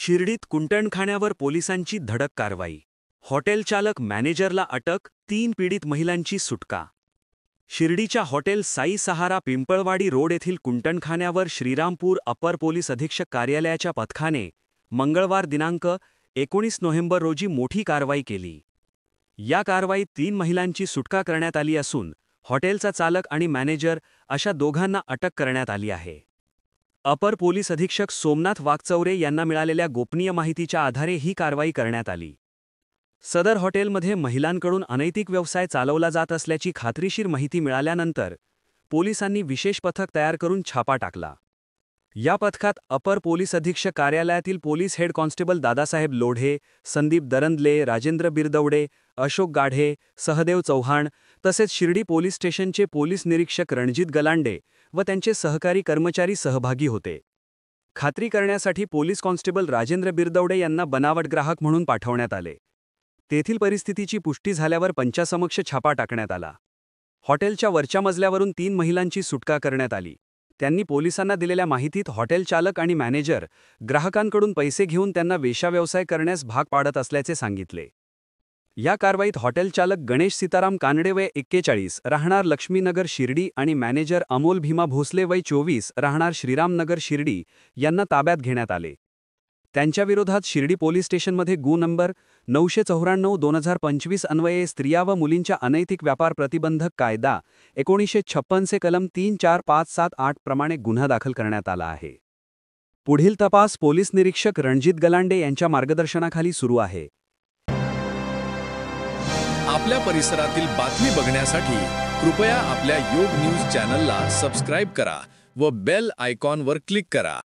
शिर्डीत कुंटणखाण्यावर पोलिसांची धडक कारवाई. हॉटेल चालक मॅनेजरला अटक, 3 पीडित महिलांची सुटका. शिर्डीच्या हॉटेल साई सहारा पिंपळवाडी रोड येथील कुंटणखाण्यावर श्रीरामपूर अपर पोलीस अधीक्षक कार्यालयाच्या पथकाने मंगळवार दिनांक 19 नोव्हेंबर रोजी मोठी कारवाई केली. या कारवाईत 3 महिलांची सुटका करण्यात आली असून हॉटेलचा चालक आणि मॅनेजर अशा दोघांना अटक करण्यात आली आहे. अपर पोलीस अधीक्षक सोमनाथ वाकचौरे यांना मिळालेल्या गोपनीय माहितीच्या आधारे ही कारवाई करण्यात आली. सदर हॉटेलमध्ये महिलांकडून अनैतिक व्यवसाय चालवला जात असल्याची खात्रीशीर माहिती मिळाल्यानंतर पोलिसांनी विशेष पथक तयार करून छापा टाकला. या पथकात अपर पोलीस अधीक्षक कार्यालयातील police head constable Dadasaheb Lodhe, Sandeep Darandale, Rajendra Birdavade, Ashok Gadhe, Sahadev Chauhan तसेच शिर्डी पोलीस स्टेशनचे पोलीस निरीक्षक रणजित गलांडे व त्यांचे सहकारी कर्मचारी सहभागी होते. खात्री करण्यासाठी पोलीस कॉन्स्टेबल राजेंद्र बिरदवडे यांना बनावट ग्राहक म्हणून पाठवण्यात आले. तेथील परिस्थितीची पुष्टी झाल्यावर पंचासमक्ष छापा टाकण्यात आला. हॉटेलच्या वरच्या मजल्यावरून 3 महिलांची सुटका करण्यात आली. त्यांनी पोलिसांना दिलेल्या माहितीत हॉटेल चालक आणि मॅनेजर ग्राहकांकडून पैसे घेऊन त्यांना वेश्याव्यवसाय करण्यास भाग पाडत असल्याचे सांगितले. या कारवाईत हॉटेल चालक गणेश सीताराम कानडे वय 41 राहणार लक्ष्मीनगर शिर्डी आणि मॅनेजर अमोल भीमा भोसले वय 24 राहणार श्रीरामनगर शिर्डी यांना ताब्यात घेण्यात आले. त्यांच्याविरोधात शिर्डी पोलीस स्टेशनमध्ये गु नंबर 994/2025 अन्वये स्त्रिया व मुलींच्या अनैतिक व्यापार प्रतिबंधक कायदा 1956 चे कलम 3, 4, 5, 7, 8 प्रमाणे गुन्हा दाखल करण्यात आला आहे. पुढील तपास पोलीस निरीक्षक रणजित गलांडे यांच्या मार्गदर्शनाखाली सुरू आहे. आपल्या परिसरातील बातमी बघण्यासाठी कृपया आपल्या योग न्यूज चॅनलला सबस्क्राईब करा व बेल आयकॉनवर क्लिक करा.